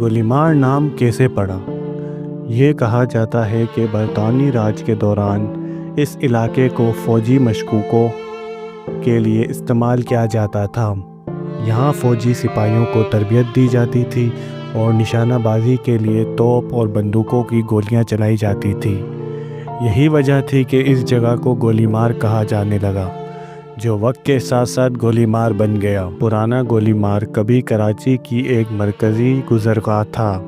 गोलीमार नाम कैसे पड़ा? ये कहा जाता है कि बरतानवी राज के दौरान इस इलाके को फ़ौजी मशक़ों के लिए इस्तेमाल किया जाता था। यहाँ फ़ौजी सिपाहियों को तरबियत दी जाती थी और निशानाबाजी के लिए तोप और बंदूकों की गोलियाँ चलाई जाती थी। यही वजह थी कि इस जगह को गोलीमार कहा जाने लगा, जो वक्त के साथ साथ गोलीमार बन गया। पुराना गोलीमार कभी कराची की एक मरकज़ी गुज़रगाह था,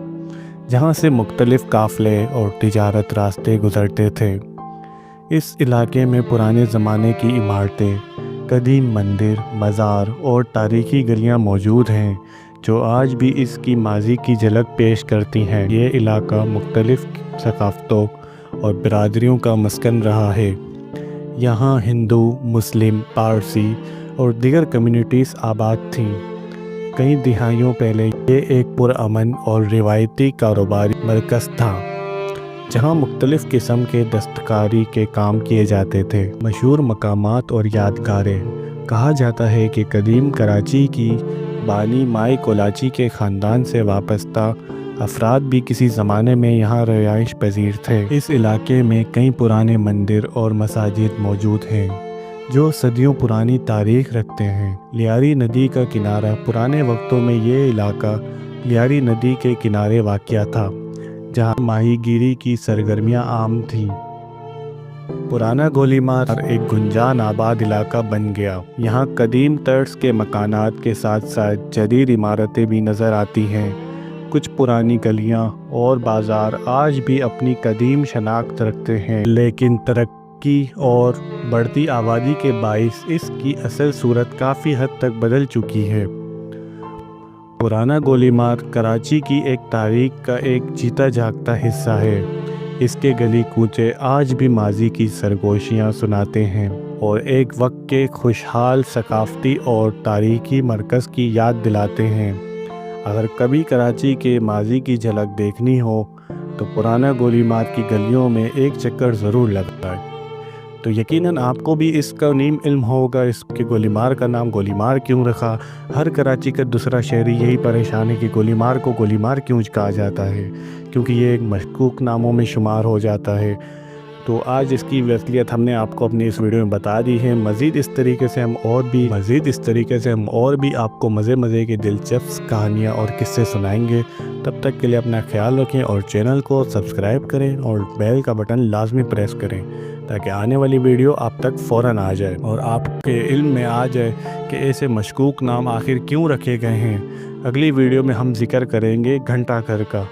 जहाँ से मुख्तलिफ़ काफ़िले और तिजारत रास्ते गुज़रते थे। इस इलाके में पुराने ज़माने की इमारतें, कदीम मंदिर, मज़ार और तारीख़ी गलियाँ मौजूद हैं, जो आज भी इसकी माजी की झलक पेश करती हैं। ये इलाका मुख्तलिफ़ सक़ाफ़तों और बिरादरियों का मस्कन रहा है। यहाँ हिंदू, मुस्लिम, पारसी और दीगर कम्युनिटीज़ आबाद थीं। कई दिहाइयों पहले ये एक पुरअमन और रिवायती कारोबारी मरकज़ था, जहाँ मुख्तलिफ़ किस्म के दस्तकारी के काम किए जाते थे। मशहूर मकामात और यादगारें। कहा जाता है कि कदीम कराची की बानी माई कोलाची के ख़ानदान से वाबस्ता अफराद भी किसी ज़माने में यहाँ रिहाइश पजीर थे। इस इलाके में कई पुराने मंदिर और मसाजिद मौजूद हैं, जो सदियों पुरानी तारीख़ रखते हैं। लियारी नदी का किनारा। पुराने वक्तों में ये इलाका लियारी नदी के किनारे वाक़या था, जहाँ माहीगीरी की सरगर्मियाँ आम थीं। पुराना गोलीमार एक गुंजान आबाद इलाका बन गया। यहाँ कदीम तर्ज के मकानात के साथ साथ जदीद इमारतें भी नज़र आती हैं। कुछ पुरानी गलियाँ और बाज़ार आज भी अपनी कदीम शनाख्त रखते हैं, लेकिन तरक्की और बढ़ती आबादी के बाइस इसकी असल सूरत काफ़ी हद तक बदल चुकी है। पुराना गोलीमार कराची की एक तारीख़ का एक जीता जागता हिस्सा है। इसके गली कूचे आज भी माजी की सरगोशियाँ सुनाते हैं और एक वक्त के खुशहाल सकाफ़ती और तारीख़ी मरकज़ की याद दिलाते हैं। अगर कभी कराची के माजी की झलक देखनी हो तो पुराना गोलीमार की गलियों में एक चक्कर ज़रूर लगता है। तो यकीनन आपको भी इसका नीम इल्म होगा, इसके गोलीमार का नाम गोलीमार क्यों रखा। हर कराची का दूसरा शहरी यही परेशान है कि गोलीमार को गोलीमार क्यों कहा जाता है, क्योंकि ये एक मशकूक नामों में शुमार हो जाता है। तो आज इसकी वसीयत हमने आपको अपनी इस वीडियो में बता दी है। मज़ीद इस तरीके से हम और भी आपको मज़े के दिलचस्प कहानियाँ और किस्से सुनाएंगे। तब तक के लिए अपना ख्याल रखें और चैनल को सब्सक्राइब करें और बेल का बटन लाजमी प्रेस करें, ताकि आने वाली वीडियो आप तक फ़ौरन आ जाए और आपके इल्म में आ जाए कि ऐसे मशकूक नाम आखिर क्यों रखे गए हैं। अगली वीडियो में हम जिक्र करेंगे घंटा घर का।